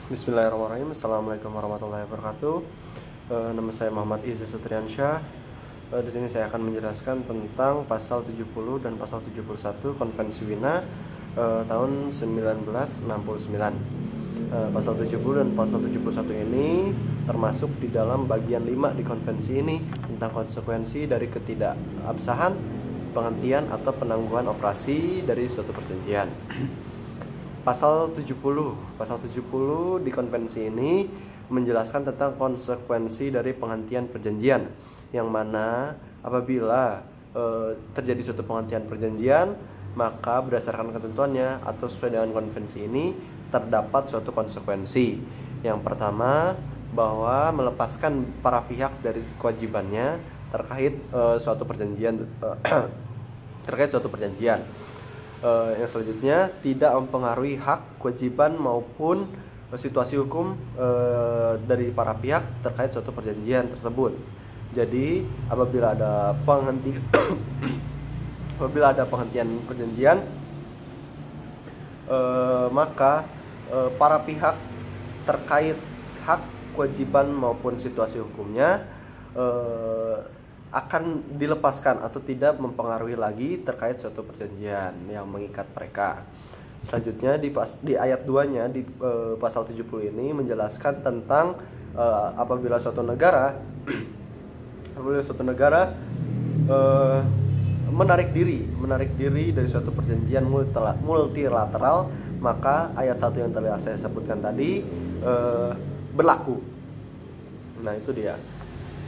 Bismillahirrahmanirrahim. Assalamualaikum warahmatullahi wabarakatuh. Nama saya Muhammad Iza Sutriansyah. Di sini saya akan menjelaskan tentang pasal 70 dan pasal 71 Konvensi Wina tahun 1969. Pasal 70 dan pasal 71 ini termasuk di dalam bagian 5 di konvensi ini tentang konsekuensi dari ketidakabsahan, penghentian atau penangguhan operasi dari suatu perjanjian. Pasal 70 di konvensi ini menjelaskan tentang konsekuensi dari penghentian perjanjian, yang mana apabila terjadi suatu penghentian perjanjian, maka berdasarkan ketentuannya atau sesuai dengan konvensi ini terdapat suatu konsekuensi. Yang pertama, bahwa melepaskan para pihak dari kewajibannya terkait suatu perjanjian. Yang selanjutnya, tidak mempengaruhi hak, kewajiban maupun situasi hukum dari para pihak terkait suatu perjanjian tersebut. Jadi apabila ada penghentian perjanjian, maka para pihak terkait hak, kewajiban maupun situasi hukumnya akan dilepaskan atau tidak mempengaruhi lagi terkait suatu perjanjian yang mengikat mereka. Selanjutnya di ayat 2-nya di pasal 70 ini menjelaskan tentang apabila suatu negara menarik diri dari suatu perjanjian multilateral, maka ayat 1 yang telah saya sebutkan tadi berlaku. Nah, itu dia.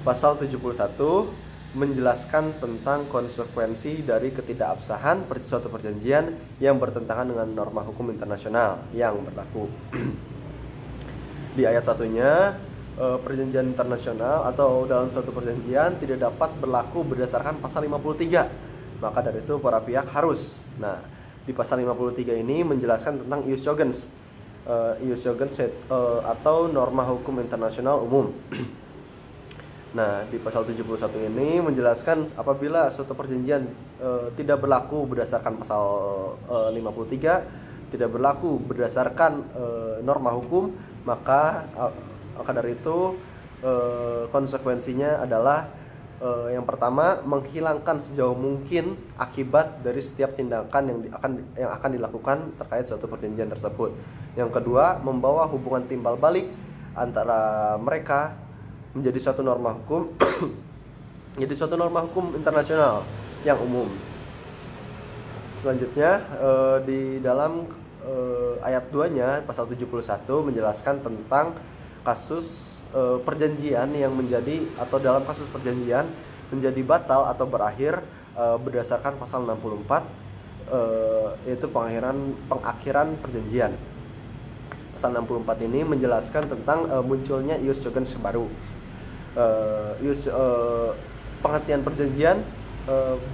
Pasal 71 menjelaskan tentang konsekuensi dari ketidakabsahan suatu perjanjian yang bertentangan dengan norma hukum internasional yang berlaku. Di ayat 1-nya, perjanjian internasional atau dalam suatu perjanjian tidak dapat berlaku berdasarkan pasal 53. Maka dari itu para pihak harus. Nah, di pasal 53 ini menjelaskan tentang ius cogens atau norma hukum internasional umum. Nah, di pasal 71 ini menjelaskan apabila suatu perjanjian tidak berlaku berdasarkan pasal 53, tidak berlaku berdasarkan norma hukum, maka dari itu konsekuensinya adalah yang pertama, menghilangkan sejauh mungkin akibat dari setiap tindakan yang akan dilakukan terkait suatu perjanjian tersebut. Yang kedua, membawa hubungan timbal balik antara mereka menjadi suatu norma hukum internasional yang umum. Selanjutnya di dalam ayat 2-nya pasal 71 menjelaskan tentang kasus perjanjian yang menjadi atau dalam kasus perjanjian menjadi batal atau berakhir berdasarkan pasal 64 yaitu pengakhiran perjanjian. Pasal 64 ini menjelaskan tentang munculnya ius cogens baru. Penghentian perjanjian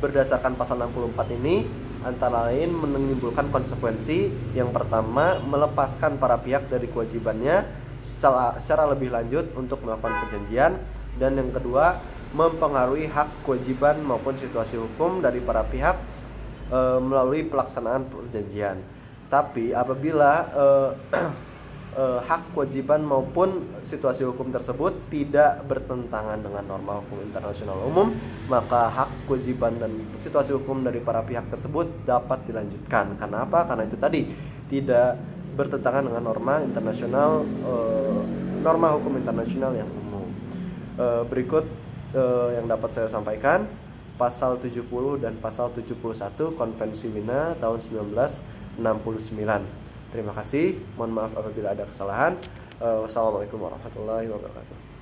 berdasarkan pasal 64 ini antara lain menimbulkan konsekuensi. Yang pertama, melepaskan para pihak dari kewajibannya secara lebih lanjut untuk melakukan perjanjian, dan yang kedua, mempengaruhi hak, kewajiban maupun situasi hukum dari para pihak melalui pelaksanaan perjanjian. Tapi apabila hak, kewajiban maupun situasi hukum tersebut tidak bertentangan dengan norma hukum internasional umum, maka hak, kewajiban dan situasi hukum dari para pihak tersebut dapat dilanjutkan. Karena apa? Karena itu tadi tidak bertentangan dengan norma hukum internasional yang umum. Berikut yang dapat saya sampaikan, pasal 70 dan pasal 71 Konvensi Wina tahun 1969. Terima kasih, mohon maaf apabila ada kesalahan. Wassalamualaikum warahmatullahi wabarakatuh.